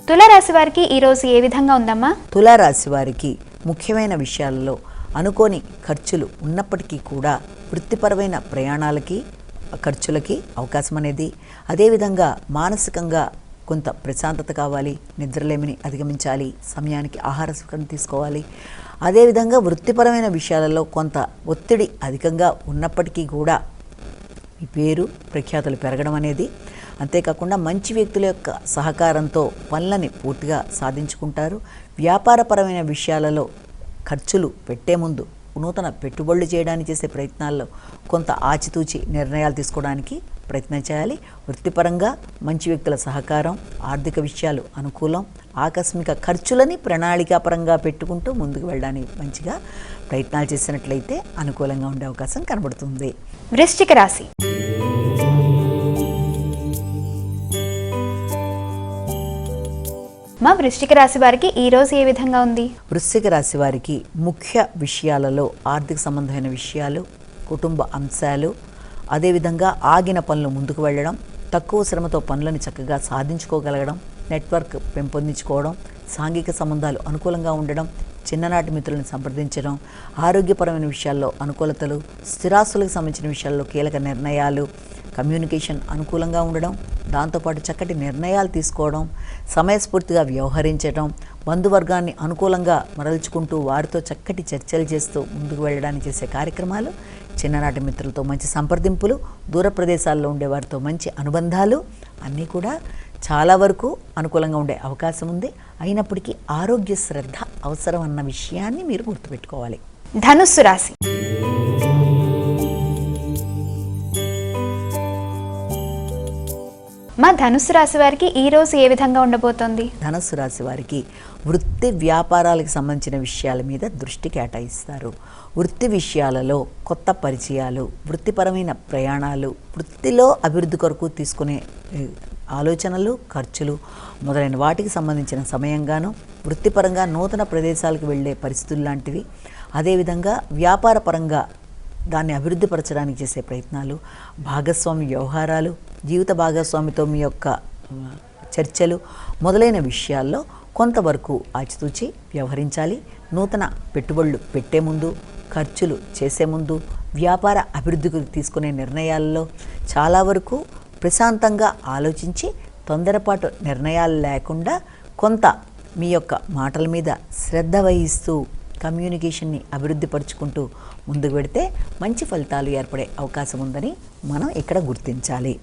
తులారాశి వారికి ఈ రోజు ఏ విధంగా ఉందమ్మా? తులారాశి వారికి ముఖ్యమైన విషయాలలో అనుకోని ఖర్చులు ఉన్నప్పటికీ కూడా వృత్తిపరమైన ప్రయాణాలకి ఖర్చులకి అవకాశం అనేది, అదేవిధంగా మానసికంగా కొంత ప్రశాంతత కావాలి, నిద్రలేమిని అధిగమించాలి, సమయానికి ఆహార సుఖం తీసుకోవాలి. అదేవిధంగా వృత్తిపరమైన విషయాలలో కొంత ఒత్తిడి అధికంగా ఉన్నప్పటికీ కూడా మీ పేరు ప్రఖ్యాతులు పెరగడం అనేది, అంతేకాకుండా మంచి వ్యక్తుల యొక్క సహకారంతో పనులని పూర్తిగా సాధించుకుంటారు. వ్యాపారపరమైన విషయాలలో ఖర్చులు పెట్టే ముందు నూతన పెట్టుబడులు చేయడానికి చేసే ప్రయత్నాల్లో కొంత ఆచితూచి నిర్ణయాలు తీసుకోవడానికి ప్రయత్నం చేయాలి. వృత్తిపరంగా మంచి వ్యక్తుల సహకారం, ఆర్థిక విషయాలు అనుకూలం, ఆకస్మిక ఖర్చులని ప్రణాళికాపరంగా పెట్టుకుంటూ ముందుకు వెళ్ళడానికి మంచిగా ప్రయత్నాలు చేసినట్లయితే అనుకూలంగా ఉండే అవకాశం కనబడుతుంది. వృశ్చిక రాశి. మా వృశ్చిక రాశి వారికి ఈ రోజు ఏ విధంగా ఉంది? వృశ్చిక రాశి వారికి ముఖ్య విషయాలలో ఆర్థిక సంబంధమైన విషయాలు, కుటుంబ అంశాలు, అదేవిధంగా ఆగిన పనులు ముందుకు వెళ్ళడం, తక్కువ శ్రమతో పనులను చక్కగా సాధించుకోగలగడం, నెట్వర్క్ పెంపొందించుకోవడం, సాంఘిక సంబంధాలు అనుకూలంగా ఉండడం, చిన్ననాటి మిత్రులను సంప్రదించడం, ఆరోగ్యపరమైన విషయాల్లో అనుకూలతలు, స్థిరాస్తులకు సంబంధించిన విషయాల్లో కీలక నిర్ణయాలు, కమ్యూనికేషన్ అనుకూలంగా ఉండడం, దాంతోపాటు చక్కటి నిర్ణయాలు తీసుకోవడం, సమయస్ఫూర్తిగా వ్యవహరించడం, బంధువర్గాన్ని అనుకూలంగా మరల్చుకుంటూ వారితో చక్కటి చర్చలు చేస్తూ ముందుకు వెళ్ళడానికి చేసే కార్యక్రమాలు, చిన్ననాటి మిత్రులతో మంచి సంప్రదింపులు, దూర ప్రదేశాల్లో ఉండే వారితో మంచి అనుబంధాలు అన్నీ కూడా చాలా వరకు అనుకూలంగా ఉండే అవకాశం ఉంది. అయినప్పటికీ ఆరోగ్య శ్రద్ధ అవసరం అన్న విషయాన్ని మీరు గుర్తుపెట్టుకోవాలి. ధనుస్సు రాశి. మా ధనుస్సు రాశి వారికి ఈ రోజు ఏ విధంగా ఉండబోతోంది? ధనుస్సు రాశి వారికి వృత్తి వ్యాపారాలకు సంబంధించిన విషయాల మీద దృష్టి కేటాయిస్తారు. వృత్తి విషయాలలో కొత్త పరిచయాలు, వృత్తిపరమైన ప్రయాణాలు, వృత్తిలో అభివృద్ధి కొరకు తీసుకునే ఆలోచనలు, ఖర్చులు మొదలైన వాటికి సంబంధించిన సమయంగాను, వృత్తిపరంగా నూతన ప్రదేశాలకు వెళ్ళే పరిస్థితులు లాంటివి, అదేవిధంగా వ్యాపారపరంగా దాన్ని అభివృద్ధిపరచడానికి చేసే ప్రయత్నాలు, భాగస్వామి వ్యవహారాలు, జీవిత భాగస్వామితో మీ యొక్క చర్చలు మొదలైన విషయాల్లో కొంతవరకు ఆచితూచి వ్యవహరించాలి. నూతన పెట్టుబడులు పెట్టే ముందు, ఖర్చులు చేసే ముందు, వ్యాపార అభివృద్ధికి తీసుకునే నిర్ణయాల్లో చాలా వరకు ప్రశాంతంగా ఆలోచించి తొందరపాటు నిర్ణయాలు లేకుండా కొంత మీ యొక్క మాటల మీద శ్రద్ధ వహిస్తూ కమ్యూనికేషన్ని అభివృద్ధి పరుచుకుంటూ ముందుకు వెడితే మంచి ఫలితాలు ఏర్పడే అవకాశం ఉందని మనం ఇక్కడ గుర్తించాలి.